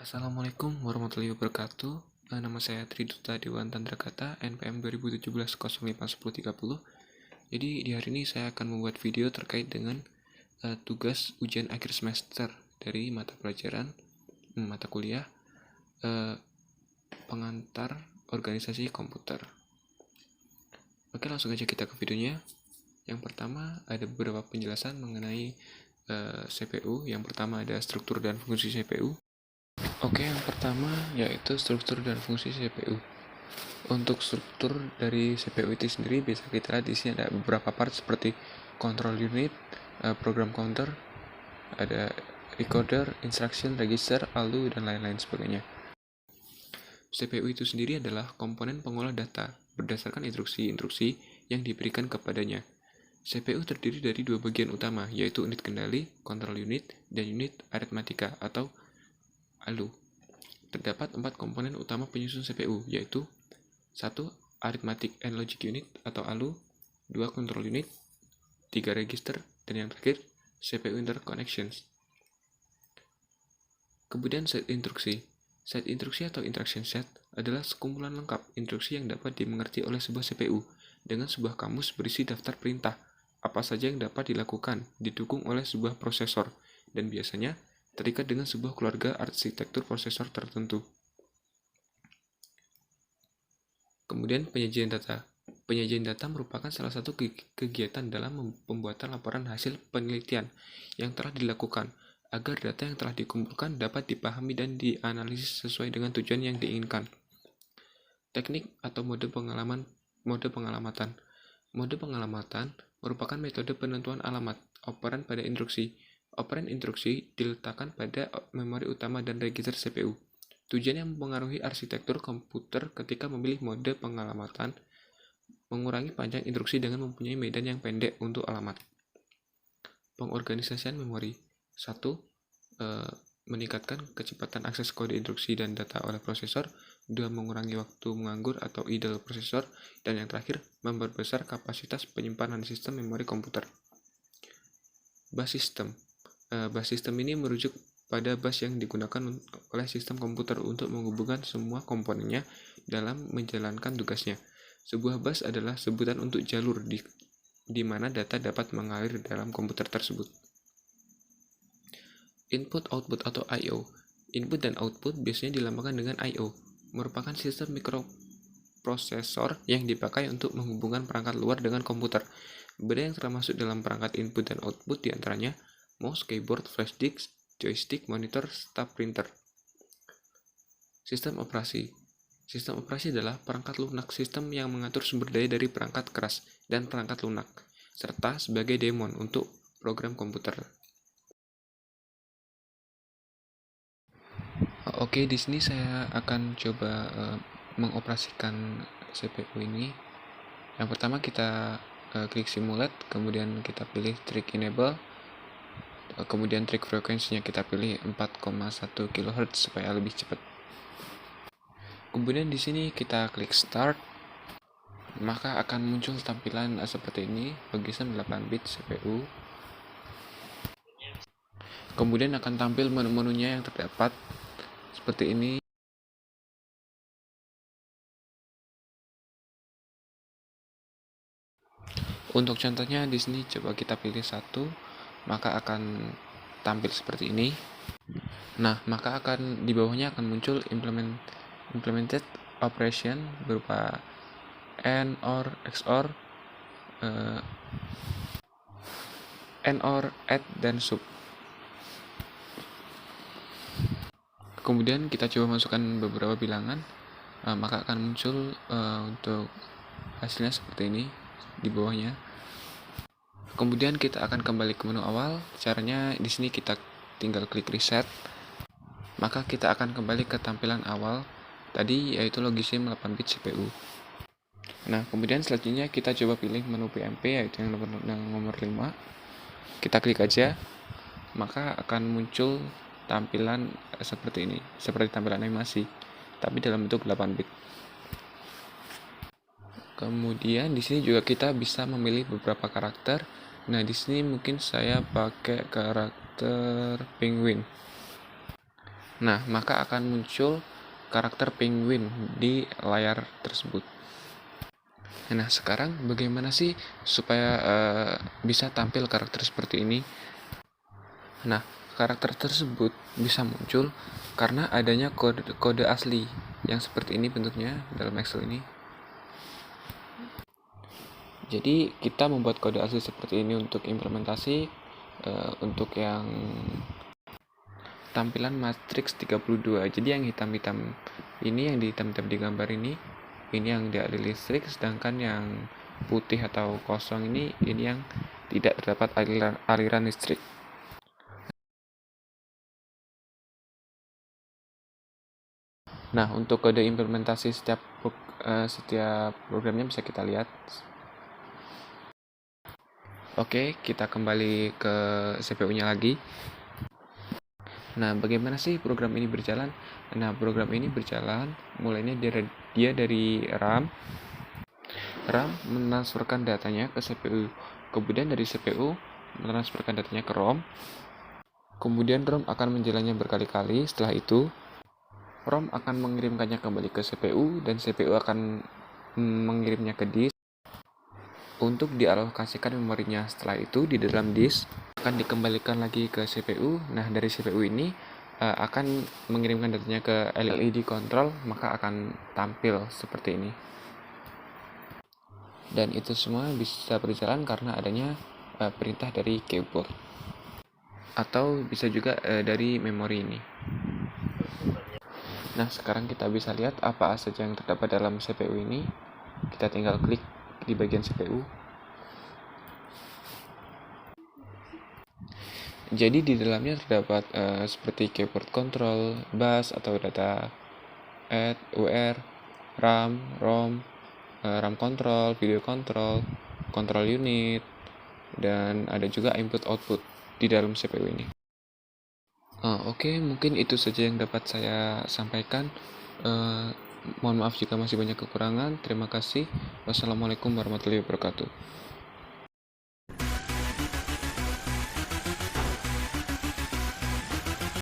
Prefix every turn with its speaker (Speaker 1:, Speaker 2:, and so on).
Speaker 1: Assalamualaikum warahmatullahi wabarakatuh. Nama saya Triduta Dewan Tandragata, NPM 2017-05-1030. Jadi di hari ini saya akan membuat video terkait dengan tugas ujian akhir semester dari mata kuliah pengantar organisasi komputer. Oke, langsung aja kita ke videonya. Yang pertama ada beberapa penjelasan mengenai CPU. Yang pertama ada struktur dan fungsi CPU. Oke, yang pertama yaitu struktur dan fungsi CPU. Untuk struktur dari CPU itu sendiri bisa kita lihat di sini ada beberapa part seperti control unit, program counter, ada recorder, instruction, register, ALU, dan lain-lain sebagainya. CPU itu sendiri adalah komponen pengolah data berdasarkan instruksi-instruksi yang diberikan kepadanya. CPU terdiri dari dua bagian utama, yaitu unit kendali, control unit, dan unit aritmatika atau ALU. Terdapat 4 komponen utama penyusun CPU, yaitu 1. Arithmetic and Logic Unit atau ALU, 2. Control Unit, 3. Register, dan yang terakhir CPU Interconnections. Kemudian set instruksi. Set instruksi atau instruction set adalah sekumpulan lengkap instruksi yang dapat dimengerti oleh sebuah CPU dengan sebuah kamus berisi daftar perintah apa saja yang dapat dilakukan, didukung oleh sebuah prosesor, dan biasanya terikat dengan sebuah keluarga arsitektur prosesor tertentu. Kemudian penyajian data. Penyajian data merupakan salah satu kegiatan dalam pembuatan laporan hasil penelitian yang telah dilakukan agar data yang telah dikumpulkan dapat dipahami dan dianalisis sesuai dengan tujuan yang diinginkan. Teknik atau mode pengalamatan. Mode pengalamatan merupakan metode penentuan alamat operan pada instruksi. Operan instruksi diletakkan pada memori utama dan register CPU. Tujuan yang mempengaruhi arsitektur komputer ketika memilih mode pengalamatan mengurangi panjang instruksi dengan mempunyai medan yang pendek untuk alamat. Pengorganisasian memori. 1. Meningkatkan kecepatan akses kode instruksi dan data oleh prosesor. 2. Mengurangi waktu menganggur atau idle prosesor. Dan yang terakhir, memperbesar kapasitas penyimpanan sistem memori komputer. Bus system. Bus system ini merujuk pada bus yang digunakan oleh sistem komputer untuk menghubungkan semua komponennya dalam menjalankan tugasnya. Sebuah bus adalah sebutan untuk jalur di mana data dapat mengalir dalam komputer tersebut. Input, output, atau I/O. Input dan output biasanya dilambangkan dengan I/O, merupakan sistem mikroprosesor yang dipakai untuk menghubungkan perangkat luar dengan komputer. Benda yang termasuk dalam perangkat input dan output diantaranya mouse, keyboard, flash disk, joystick, monitor, stub printer. Sistem operasi. Sistem operasi adalah perangkat lunak sistem yang mengatur sumber daya dari perangkat keras dan perangkat lunak, serta sebagai daemon untuk program komputer. Oke, di sini saya akan coba mengoperasikan CPU ini. Yang pertama kita klik simulate, kemudian kita pilih trick enable. Kemudian trik frekuensinya kita pilih 4,1 kHz supaya lebih cepat. Kemudian di sini kita klik start, maka akan muncul tampilan seperti ini, lukisan 8 bit CPU. Kemudian akan tampil menu-menunya yang terdapat seperti ini. Untuk contohnya di sini coba kita pilih satu, maka akan tampil seperti ini. Nah, maka akan di bawahnya akan muncul implemented operation berupa AND, OR, XOR, add, dan sub. Kemudian kita coba masukkan beberapa bilangan, maka akan muncul untuk hasilnya seperti ini di bawahnya. Kemudian kita akan kembali ke menu awal. Caranya di sini kita tinggal klik reset, maka kita akan kembali ke tampilan awal tadi, yaitu Logisim 8 bit CPU. Nah, kemudian selanjutnya kita coba pilih menu PMP, yaitu yang nomor 5. Kita klik aja, maka akan muncul tampilan seperti ini, seperti tampilan animasi, tapi dalam bentuk 8 bit. Kemudian di sini juga kita bisa memilih beberapa karakter. Nah, di sini mungkin saya pakai karakter penguin. Nah, maka akan muncul karakter penguin di layar tersebut. Nah, sekarang bagaimana sih supaya bisa tampil karakter seperti ini? Nah, karakter tersebut bisa muncul karena adanya kode asli yang seperti ini bentuknya dalam Excel ini. Jadi, kita membuat kode asli seperti ini untuk implementasi untuk yang tampilan matriks 32. Jadi yang hitam-hitam ini, yang di hitam-hitam di gambar ini yang dialiri listrik, sedangkan yang putih atau kosong ini yang tidak terdapat aliran listrik. Nah, untuk kode implementasi setiap programnya bisa kita lihat. Oke, kita kembali ke CPU-nya lagi. Nah, bagaimana sih program ini berjalan? Nah, program ini berjalan mulainya dia dari RAM. RAM mentransferkan datanya ke CPU. Kemudian dari CPU mentransferkan datanya ke ROM. Kemudian ROM akan menjalannya berkali-kali. Setelah itu, ROM akan mengirimkannya kembali ke CPU dan CPU akan mengirimnya ke disk untuk dialokasikan memorinya. Setelah itu, di dalam disk akan dikembalikan lagi ke CPU. Nah, dari CPU ini akan mengirimkan datanya ke LED control, maka akan tampil seperti ini. Dan itu semua bisa berjalan karena adanya perintah dari keyboard, atau bisa juga dari memori ini. Nah, sekarang kita bisa lihat apa saja yang terdapat dalam CPU ini. Kita tinggal klik di bagian CPU. Jadi di dalamnya terdapat seperti keyboard control, bus atau data add, UR, RAM, ROM, RAM control, video control, control unit, dan ada juga input output di dalam CPU ini. Oke, mungkin itu saja yang dapat saya sampaikan. Mohon maaf jika masih banyak kekurangan. Terima kasih. Wassalamualaikum warahmatullahi wabarakatuh.